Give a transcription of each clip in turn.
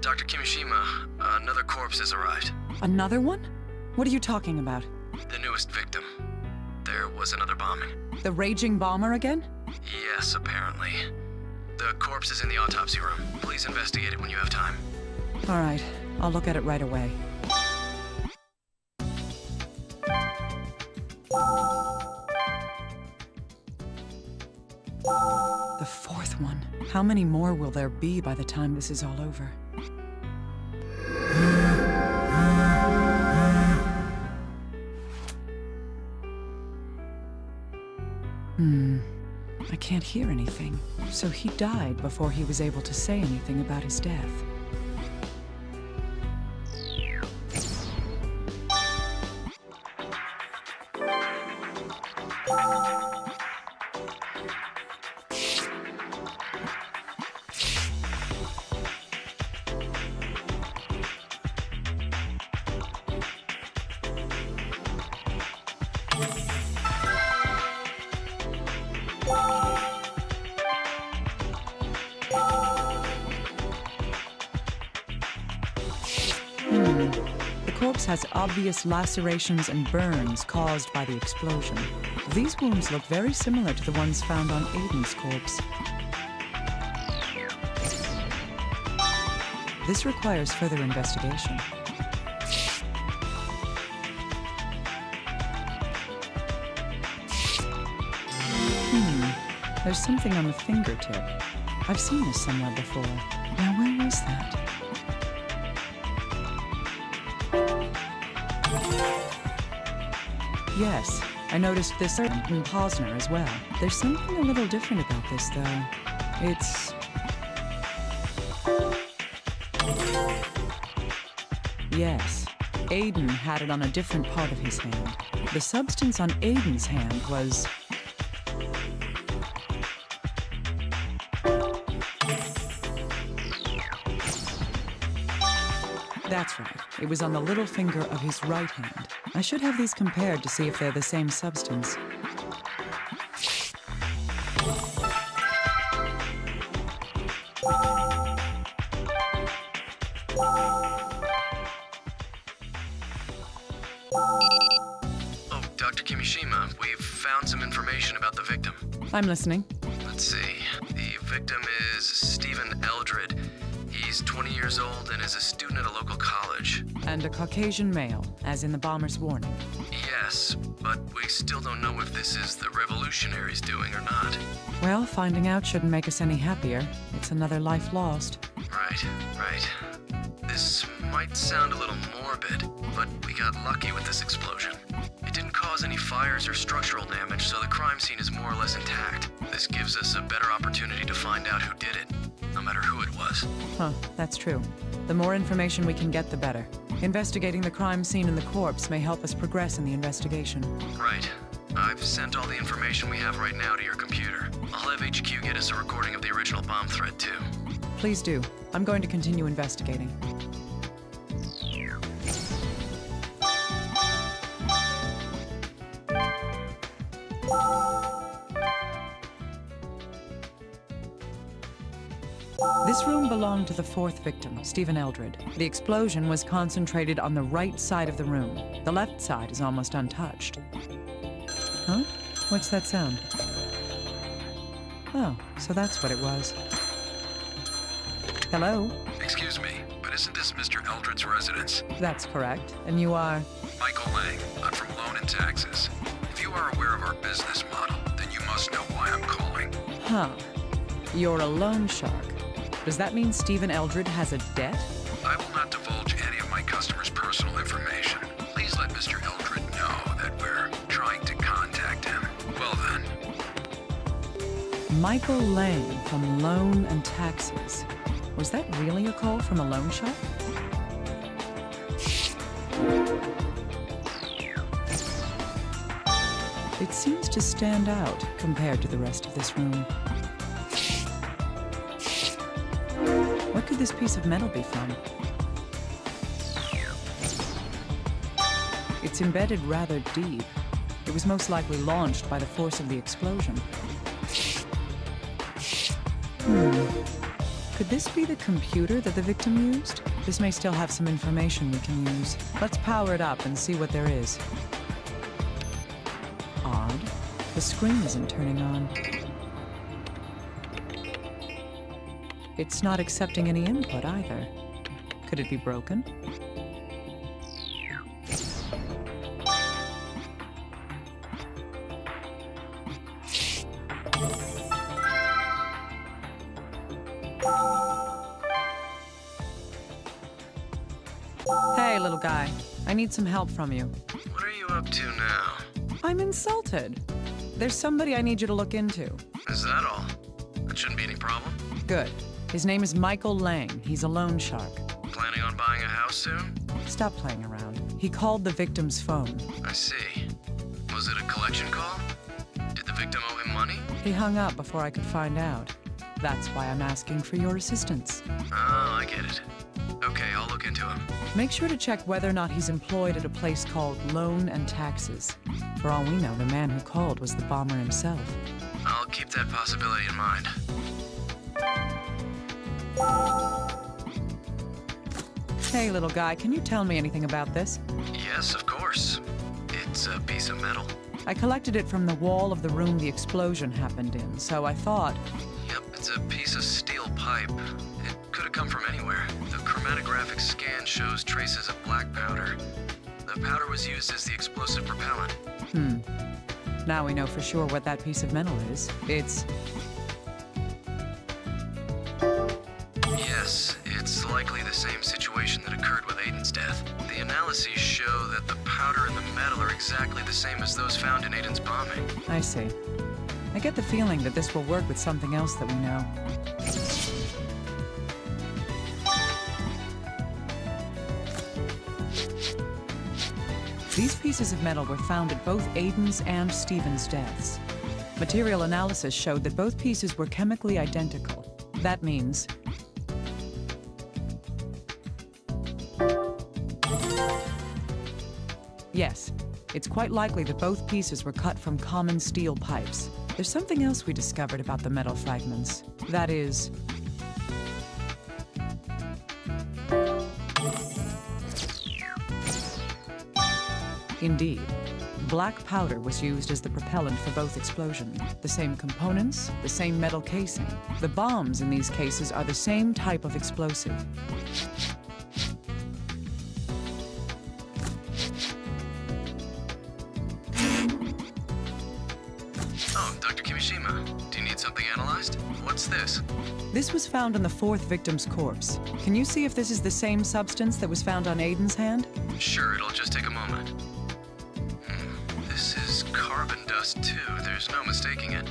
Dr. Kimishima, another corpse has arrived. Another one? What are you talking about? The newest victim. There was another bombing. The raging bomber again? Yes, apparently. The corpse is in the autopsy room. Please investigate it when you have time. All right, I'll look at it right away. The fourth one. How many more will there be by the time this is all over? I can't hear anything. So he died before he was able to say anything about his death. The corpse has obvious lacerations and burns caused by the explosion. These wounds look very similar to the ones found on Aiden's corpse. This requires further investigation. There's something on the fingertip. I've seen this somewhere before. Now, where was that? Yes, I noticed this in Posner as well. There's something a little different about this, though. It's... Yes, Aiden had it on a different part of his hand. The substance on Aiden's hand was... That's right. It was on the little finger of his right hand. I should have these compared to see if they're the same substance. Oh, Dr. Kimishima, we've found some information about the victim. I'm listening. Let's see. The victim is Stephen Eldred. He's 20 years old and is a student at a local college. And a Caucasian male, as in the bomber's warning. Yes, but we still don't know if this is the revolutionaries doing or not. Well, finding out shouldn't make us any happier. It's another life lost. Right. This might sound a little morbid, but we got lucky with this explosion. It didn't cause any fires or structural damage, so the crime scene is more or less intact. This gives us a better opportunity to find out who did it, no matter who it was. Huh, that's true. The more information we can get, the better. Investigating the crime scene and the corpse may help us progress in the investigation. Right. I've sent all the information we have right now to your computer. I'll have HQ get us a recording of the original bomb threat, too. Please do. I'm going to continue investigating. This room belonged to the fourth victim, Stephen Eldred. The explosion was concentrated on the right side of the room. The left side is almost untouched. Huh? What's that sound? Oh, so that's what it was. Hello? Excuse me, but isn't this Mr. Eldred's residence? That's correct. And you are? Michael Lang. I'm from Loan and Taxes. If you are aware of our business model, then you must know why I'm calling. Huh. You're a loan shark. Does that mean Stephen Eldred has a debt? I will not divulge any of my customers' personal information. Please let Mr. Eldred know that we're trying to contact him. Well then. Michael Lang from Loan and Taxes. Was that really a call from a loan shark? It seems to stand out compared to the rest of this room. What could this piece of metal be from? It's embedded rather deep. It was most likely launched by the force of the explosion. Could this be the computer that the victim used? This may still have some information we can use. Let's power it up and see what there is. Odd. The screen isn't turning on. It's not accepting any input either. Could it be broken? Hey, little guy. I need some help from you. What are you up to now? I'm insulted. There's somebody I need you to look into. Is that all? That shouldn't be any problem. Good. His name is Michael Lang. He's a loan shark. Planning on buying a house soon? Stop playing around. He called the victim's phone. I see. Was it a collection call? Did the victim owe him money? He hung up before I could find out. That's why I'm asking for your assistance. Oh, I get it. Okay, I'll look into him. Make sure to check whether or not he's employed at a place called Loan and Taxes. For all we know, the man who called was the bomber himself. I'll keep that possibility in mind. Hey, little guy, can you tell me anything about this? Yes, of course. It's a piece of metal. I collected it from the wall of the room the explosion happened in, so I thought... Yep, it's a piece of steel pipe. It could have come from anywhere. The chromatographic scan shows traces of black powder. The powder was used as the explosive propellant. Now we know for sure what that piece of metal is. It's... Yes, it's likely the same situation that occurred with Aiden's death. The analyses show that the powder and the metal are exactly the same as those found in Aiden's bombing. I see. I get the feeling that this will work with something else that we know. These pieces of metal were found at both Aiden's and Stephen's deaths. Material analysis showed that both pieces were chemically identical. That means... Yes, it's quite likely that both pieces were cut from common steel pipes. There's something else we discovered about the metal fragments. That is... Indeed, black powder was used as the propellant for both explosions. The same components, the same metal casing. The bombs in these cases are the same type of explosive. Oh, Dr. Kimishima, do you need something analyzed? What's this? This was found on the fourth victim's corpse. Can you see if this is the same substance that was found on Aiden's hand? Sure, it'll just take a moment. This is carbon dust, too. There's no mistaking it.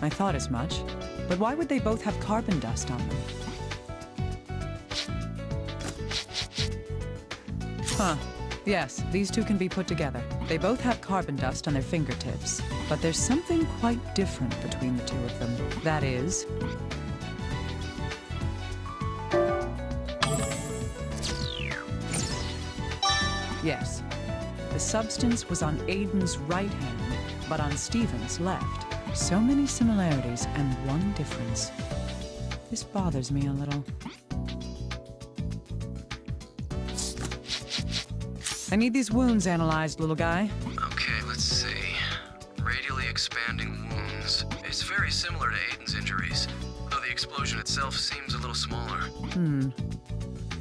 I thought as much. But why would they both have carbon dust on them? Huh. Yes, these two can be put together. They both have carbon dust on their fingertips. But there's something quite different between the two of them. That is... Yes. The substance was on Aiden's right hand, but on Stephen's left. So many similarities and one difference. This bothers me a little. I need these wounds analyzed, little guy. Okay, let's see. Radially expanding wounds. It's very similar to Aiden's injuries, though the explosion itself seems a little smaller.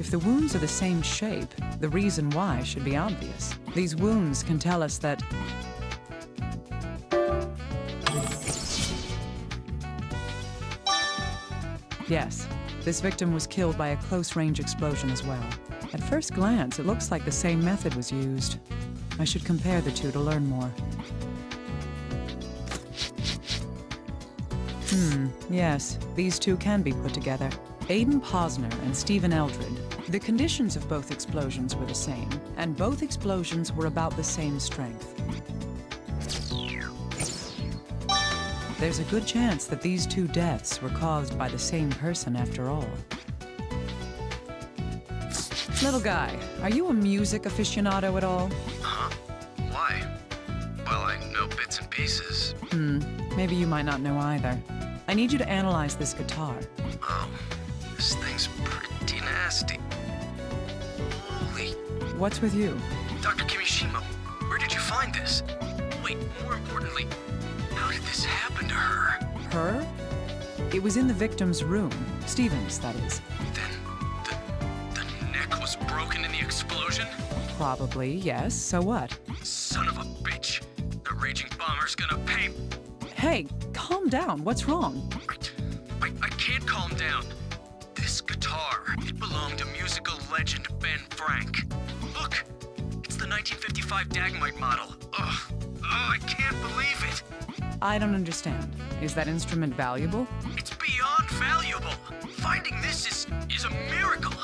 If the wounds are the same shape, the reason why should be obvious. These wounds can tell us that... Yes, this victim was killed by a close-range explosion as well. At first glance, it looks like the same method was used. I should compare the two to learn more. Yes, these two can be put together. Aiden Posner and Stephen Eldred. The conditions of both explosions were the same, and both explosions were about the same strength. There's a good chance that these two deaths were caused by the same person after all. Little guy, are you a music aficionado at all? Huh? Why? Well, I know bits and pieces. Maybe you might not know either. I need you to analyze this guitar. Oh, this thing's pretty nasty. Holy... What's with you? Dr. Kimishima, where did you find this? Wait, more importantly, how did this happen to her? Her? It was in the victim's room. Stephen's, that is. Then, the neck was broken in the explosion? Probably, yes. So what? Son of a bitch. The raging bomber's gonna pay... Hey, calm down. What's wrong? I can't calm down. This guitar, it belonged to musical legend Ben Frank. Look, it's the 1955 Dagmite model. Ugh, I can't believe it. I don't understand. Is that instrument valuable? It's beyond valuable. Finding this is a miracle.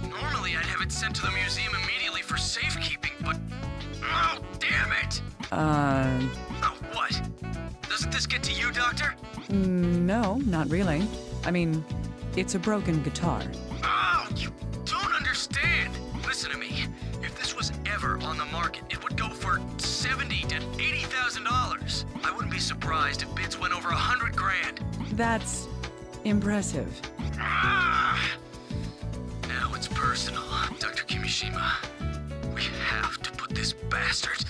Normally, I'd have it sent to the museum immediately for safekeeping, but... Oh, damn it! Oh, what? Doesn't this get to you, Doctor? No, not really. I mean, it's a broken guitar. Oh, you don't understand. Listen to me. If this was ever on the market, it would go for $70,000 to $80,000. I wouldn't be surprised if bids went over 100 grand. That's impressive. Ah! Now it's personal, Dr. Kimishima. We have to put this bastard,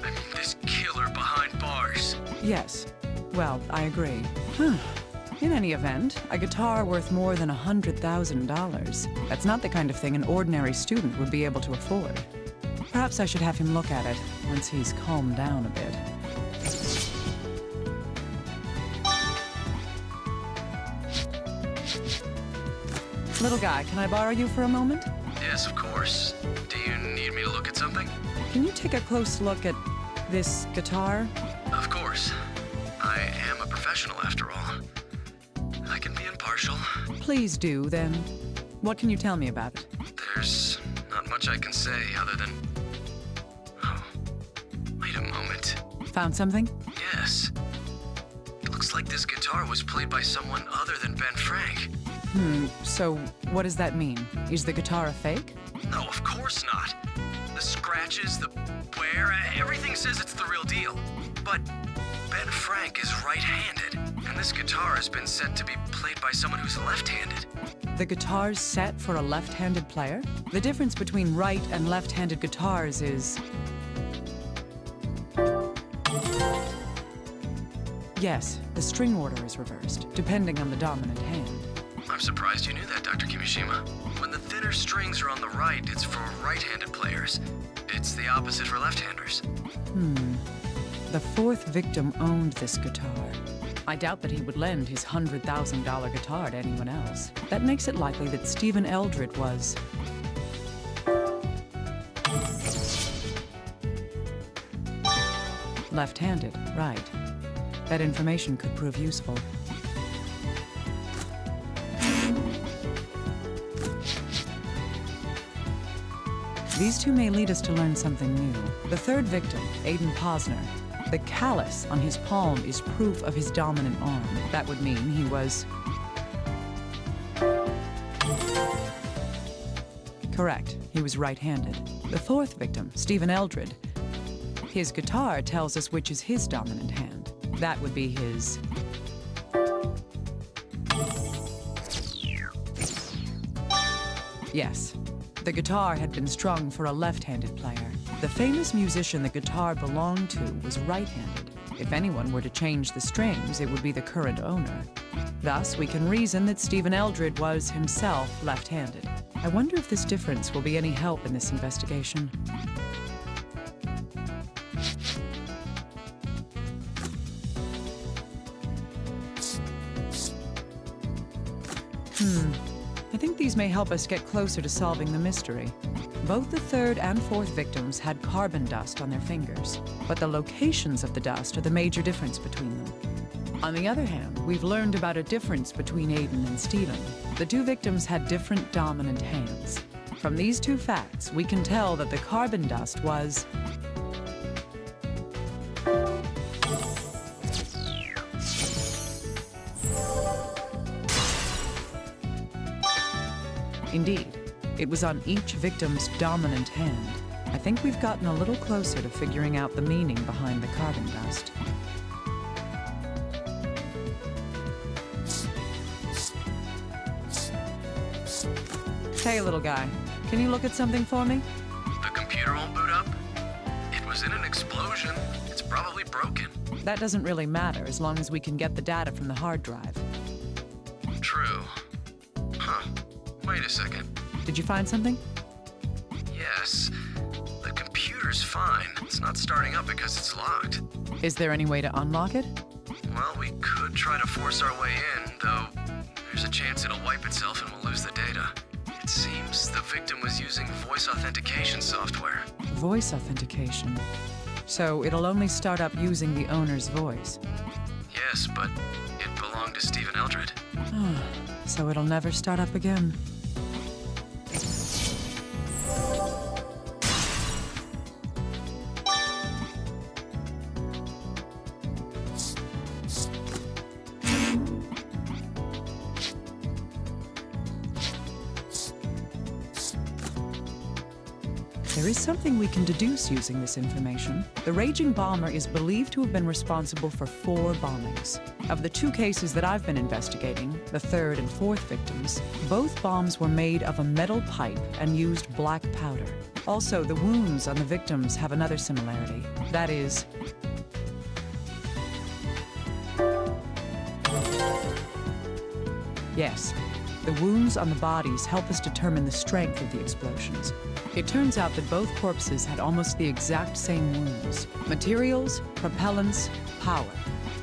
I mean this killer behind bars. Yes. Well, I agree. In any event, a guitar worth more than $100,000. That's not the kind of thing an ordinary student would be able to afford. Perhaps I should have him look at it once he's calmed down a bit. Little guy, can I borrow you for a moment? Yes, of course. Do you need me to look at something? Can you take a close look at this guitar? Of course. I am a professional after all. I can be impartial. Please do, then. What can you tell me about it? There's not much I can say other than... Oh, wait a moment. Found something? Yes. It looks like this guitar was played by someone other than Ben Frank. So what does that mean? Is the guitar a fake? No, of course not. The scratches, the wear, everything says it's the real deal. But Ben Frank is right-handed, and this guitar has been said to be played by someone who's left-handed. The guitar's set for a left-handed player? The difference between right and left-handed guitars is... Yes, the string order is reversed, depending on the dominant hand. I'm surprised you knew that, Dr. Kimishima. When the thinner strings are on the right, it's for right-handed players. It's the opposite for left-handers. The fourth victim owned this guitar. I doubt that he would lend his $100,000 guitar to anyone else. That makes it likely that Stephen Eldred was... left-handed, right. That information could prove useful. These two may lead us to learn something new. The third victim, Aiden Posner, the callus on his palm is proof of his dominant arm. That would mean he was... Correct, he was right-handed. The fourth victim, Stephen Eldred, his guitar tells us which is his dominant hand. That would be his... Yes. The guitar had been strung for a left-handed player. The famous musician the guitar belonged to was right-handed. If anyone were to change the strings, it would be the current owner. Thus, we can reason that Stephen Eldred was himself left-handed. I wonder if this difference will be any help in this investigation. I think these may help us get closer to solving the mystery. Both the third and fourth victims had carbon dust on their fingers, but the locations of the dust are the major difference between them. On the other hand, we've learned about a difference between Aiden and Stephen. The two victims had different dominant hands. From these two facts, we can tell that the carbon dust was... Indeed, it was on each victim's dominant hand. I think we've gotten a little closer to figuring out the meaning behind the carbon dust. Hey, little guy. Can you look at something for me? The computer won't boot up? It was in an explosion. It's probably broken. That doesn't really matter as long as we can get the data from the hard drive. True. Huh. Wait a second. Did you find something? Yes. The computer's fine. It's not starting up because it's locked. Is there any way to unlock it? Well, we could try to force our way in, though there's a chance it'll wipe itself and we'll lose the data. It seems the victim was using voice authentication software. Voice authentication. So it'll only start up using the owner's voice. Yes, but it belonged to Stephen Eldred. So it'll never start up again. There is something we can deduce using this information. The raging bomber is believed to have been responsible for 4 bombings. Of the 2 cases that I've been investigating, the 3rd and 4th victims, both bombs were made of a metal pipe and used black powder. Also, the wounds on the victims have another similarity. That is, yes, the wounds on the bodies help us determine the strength of the explosions. It turns out that both corpses had almost the exact same wounds. Materials, propellants, power.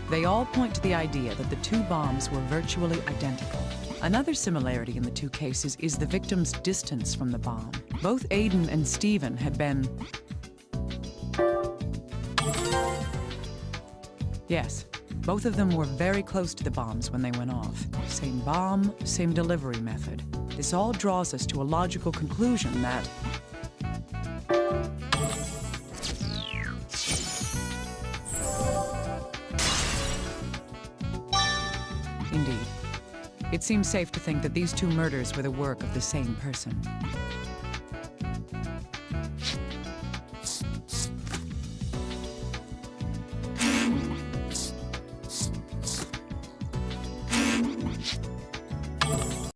They all point to the idea that the 2 bombs were virtually identical. Another similarity in the 2 cases is the victims' distance from the bomb. Both Aiden and Stephen had been... Yes, both of them were very close to the bombs when they went off. Same bomb, same delivery method. This all draws us to a logical conclusion that... Indeed. It seems safe to think that these 2 murders were the work of the same person.